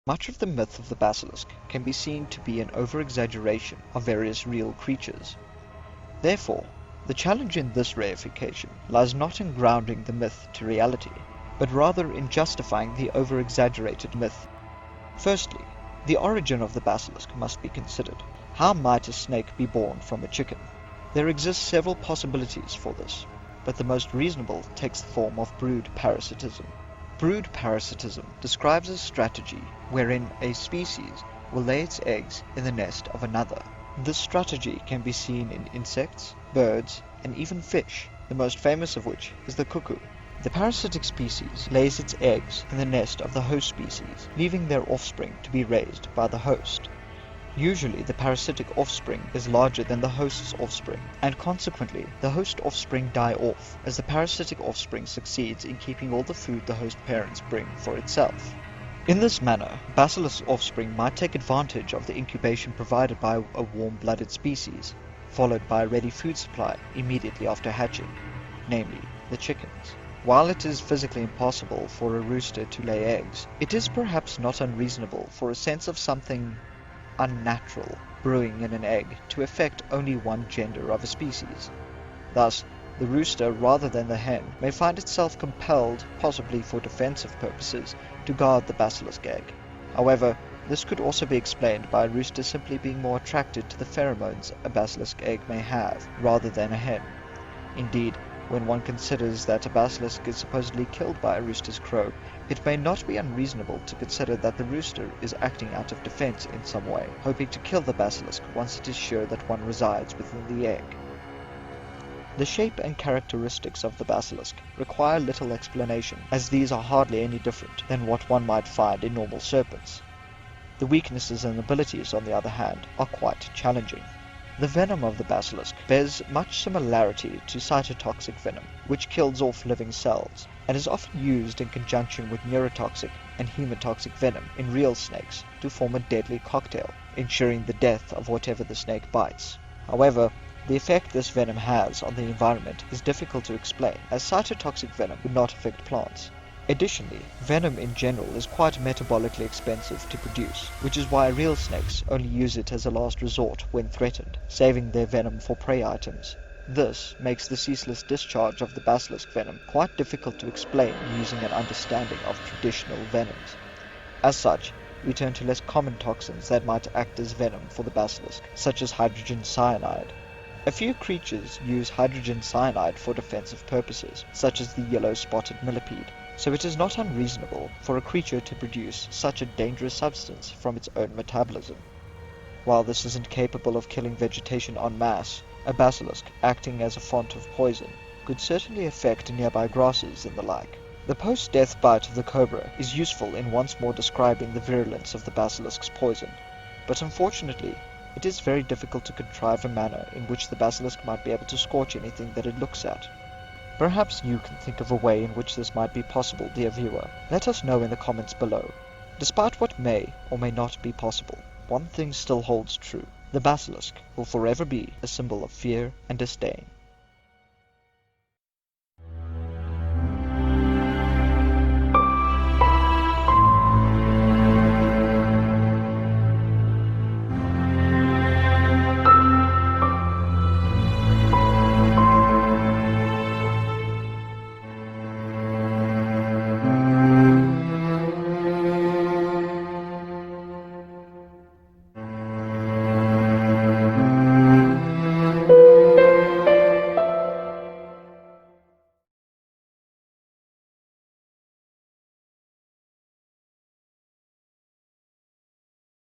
Much of the myth of the basilisk can be seen to be an over-exaggeration of various real creatures. Therefore, the challenge in this reification lies not in grounding the myth to reality, but rather in justifying the over-exaggerated myth. Firstly, the origin of the basilisk must be considered. How might a snake be born from a chicken? There exist several possibilities for this, but the most reasonable takes the form of brood parasitism. Brood parasitism describes a strategy wherein a species will lay its eggs in the nest of another. This strategy can be seen in insects, birds, and even fish, the most famous of which is the cuckoo. The parasitic species lays its eggs in the nest of the host species, leaving their offspring to be raised by the host. Usually the parasitic offspring is larger than the host's offspring, and consequently the host offspring die off as the parasitic offspring succeeds in keeping all the food the host parents bring for itself. In this manner, basilisk offspring might take advantage of the incubation provided by a warm-blooded species, followed by a ready food supply immediately after hatching, namely the chickens. While it is physically impossible for a rooster to lay eggs, it is perhaps not unreasonable for a sense of something unnatural brewing in an egg to affect only one gender of a species. Thus, the rooster rather than the hen may find itself compelled, possibly for defensive purposes, to guard the basilisk egg. However, this could also be explained by a rooster simply being more attracted to the pheromones a basilisk egg may have, rather than a hen. Indeed, when one considers that a basilisk is supposedly killed by a rooster's crow, it may not be unreasonable to consider that the rooster is acting out of defense in some way, hoping to kill the basilisk once it is sure that one resides within the egg. The shape and characteristics of the basilisk require little explanation, as these are hardly any different than what one might find in normal serpents. The weaknesses and abilities, on the other hand, are quite challenging. The venom of the basilisk bears much similarity to cytotoxic venom, which kills off living cells, and is often used in conjunction with neurotoxic and hemotoxic venom in real snakes to form a deadly cocktail, ensuring the death of whatever the snake bites. However, the effect this venom has on the environment is difficult to explain, as cytotoxic venom would not affect plants. Additionally, venom in general is quite metabolically expensive to produce, which is why real snakes only use it as a last resort when threatened, saving their venom for prey items. This makes the ceaseless discharge of the basilisk venom quite difficult to explain using an understanding of traditional venoms. As such, we turn to less common toxins that might act as venom for the basilisk, such as hydrogen cyanide. A few creatures use hydrogen cyanide for defensive purposes, such as the yellow-spotted millipede, so it is not unreasonable for a creature to produce such a dangerous substance from its own metabolism. While this isn't capable of killing vegetation en masse, a basilisk, acting as a font of poison, could certainly affect nearby grasses and the like. The post-death bite of the cobra is useful in once more describing the virulence of the basilisk's poison, but unfortunately, it is very difficult to contrive a manner in which the basilisk might be able to scorch anything that it looks at. Perhaps you can think of a way in which this might be possible, dear viewer. Let us know in the comments below. Despite what may or may not be possible, one thing still holds true. The basilisk will forever be a symbol of fear and disdain.